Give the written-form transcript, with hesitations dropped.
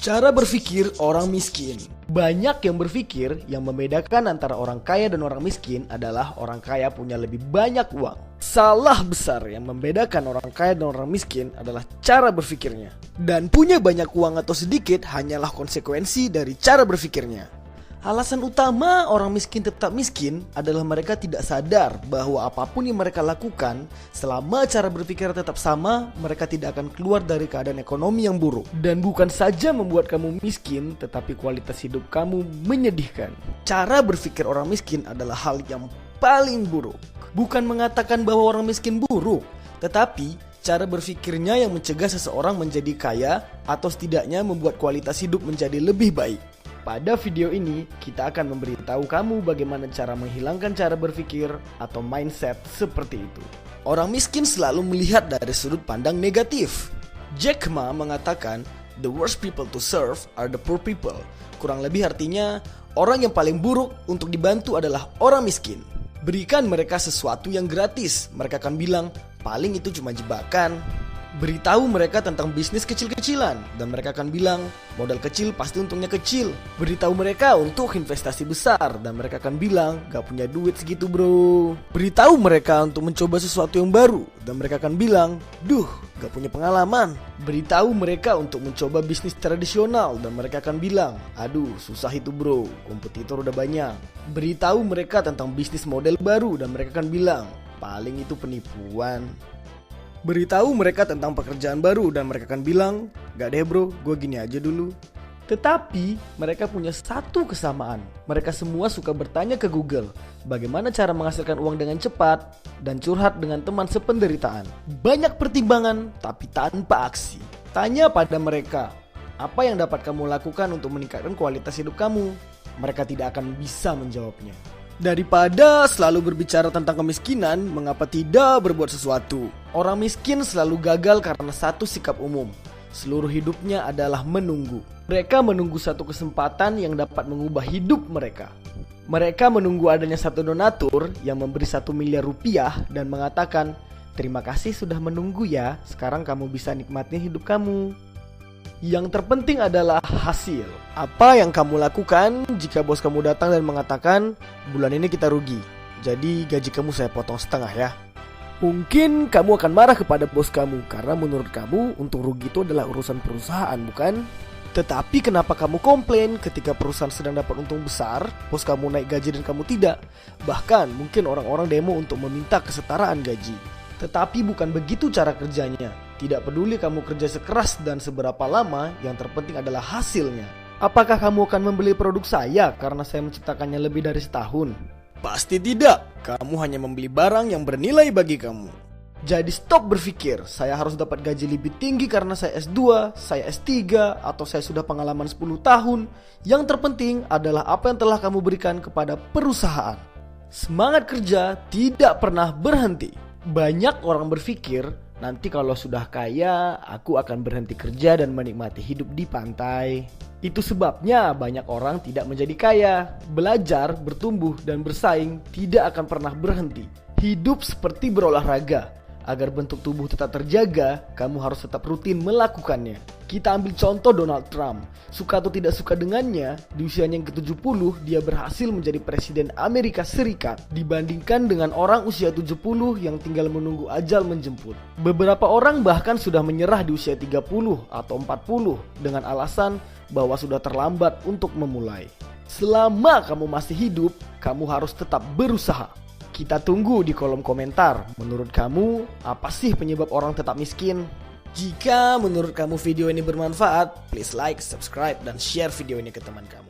Cara berpikir orang miskin. Banyak yang berpikir yang membedakan antara orang kaya dan orang miskin adalah orang kaya punya lebih banyak uang. Salah besar yang membedakan orang kaya dan orang miskin adalah cara berpikirnya. Dan punya banyak uang atau sedikit hanyalah konsekuensi dari cara berpikirnya. Alasan utama orang miskin tetap miskin adalah mereka tidak sadar bahwa apapun yang mereka lakukan, selama cara berpikir tetap sama, mereka tidak akan keluar dari keadaan ekonomi yang buruk. Dan bukan saja membuat kamu miskin, tetapi kualitas hidup kamu menyedihkan. Cara berpikir orang miskin adalah hal yang paling buruk. Bukan mengatakan bahwa orang miskin buruk, tetapi cara berpikirnya yang mencegah seseorang menjadi kaya atau setidaknya membuat kualitas hidup menjadi lebih baik. Pada video ini, kita akan memberitahu kamu bagaimana cara menghilangkan cara berpikir atau mindset seperti itu. Orang miskin selalu melihat dari sudut pandang negatif. Jack Ma mengatakan, "The worst people to serve are the poor people." Kurang lebih artinya, orang yang paling buruk untuk dibantu adalah orang miskin. Berikan mereka sesuatu yang gratis, mereka akan bilang, paling itu cuma jebakan. Beritahu mereka tentang bisnis kecil-kecilan dan mereka akan bilang, modal kecil pasti untungnya kecil. Beritahu mereka untuk investasi besar dan mereka akan bilang, gak punya duit segitu bro. Beritahu mereka untuk mencoba sesuatu yang baru dan mereka akan bilang, duh gak punya pengalaman. Beritahu mereka untuk mencoba bisnis tradisional dan mereka akan bilang, aduh susah itu bro, kompetitor udah banyak. Beritahu mereka tentang bisnis model baru dan mereka akan bilang, paling itu penipuan. Beritahu mereka tentang pekerjaan baru dan mereka akan bilang, gak deh bro, gue gini aja dulu. Tetapi mereka punya satu kesamaan. Mereka semua suka bertanya ke Google, bagaimana cara menghasilkan uang dengan cepat dan curhat dengan teman sependeritaan. Banyak pertimbangan tapi tanpa aksi. Tanya pada mereka, apa yang dapat kamu lakukan untuk meningkatkan kualitas hidup kamu? Mereka tidak akan bisa menjawabnya. Daripada selalu berbicara tentang kemiskinan, mengapa tidak berbuat sesuatu? Orang miskin selalu gagal karena satu sikap umum. Seluruh hidupnya adalah menunggu. Mereka menunggu satu kesempatan yang dapat mengubah hidup mereka. Mereka menunggu adanya satu donatur yang memberi 1 miliar rupiah dan mengatakan, terima kasih sudah menunggu ya, sekarang kamu bisa nikmatin hidup kamu. Yang terpenting adalah hasil. Apa yang kamu lakukan jika bos kamu datang dan mengatakan, bulan ini kita rugi, jadi gaji kamu saya potong setengah ya. Mungkin kamu akan marah kepada bos kamu karena menurut kamu untung rugi itu adalah urusan perusahaan, bukan? Tetapi kenapa kamu komplain ketika perusahaan sedang dapat untung besar, bos kamu naik gaji dan kamu tidak? Bahkan mungkin orang-orang demo untuk meminta kesetaraan gaji. Tetapi bukan begitu cara kerjanya. Tidak peduli kamu kerja sekeras dan seberapa lama, yang terpenting adalah hasilnya. Apakah kamu akan membeli produk saya karena saya menciptakannya lebih dari setahun? Pasti tidak. Kamu hanya membeli barang yang bernilai bagi kamu. Jadi stop berpikir, saya harus dapat gaji lebih tinggi karena saya S2, saya S3, atau saya sudah pengalaman 10 tahun. Yang terpenting adalah apa yang telah kamu berikan kepada perusahaan. Semangat kerja tidak pernah berhenti. Banyak orang berpikir, nanti kalau sudah kaya, aku akan berhenti kerja dan menikmati hidup di pantai. Itu sebabnya banyak orang tidak menjadi kaya. Belajar, bertumbuh, dan bersaing tidak akan pernah berhenti. Hidup seperti berolahraga. Agar bentuk tubuh tetap terjaga, kamu harus tetap rutin melakukannya. Kita ambil contoh Donald Trump. Suka atau tidak suka dengannya, di usianya yang ke-70 dia berhasil menjadi presiden Amerika Serikat dibandingkan dengan orang usia 70 yang tinggal menunggu ajal menjemput. Beberapa orang bahkan sudah menyerah di usia 30 atau 40 dengan alasan bahwa sudah terlambat untuk memulai. Selama kamu masih hidup, kamu harus tetap berusaha. Kita tunggu di kolom komentar. Menurut kamu, apa sih penyebab orang tetap miskin? Jika menurut kamu video ini bermanfaat, please like, subscribe, dan share video ini ke teman kamu.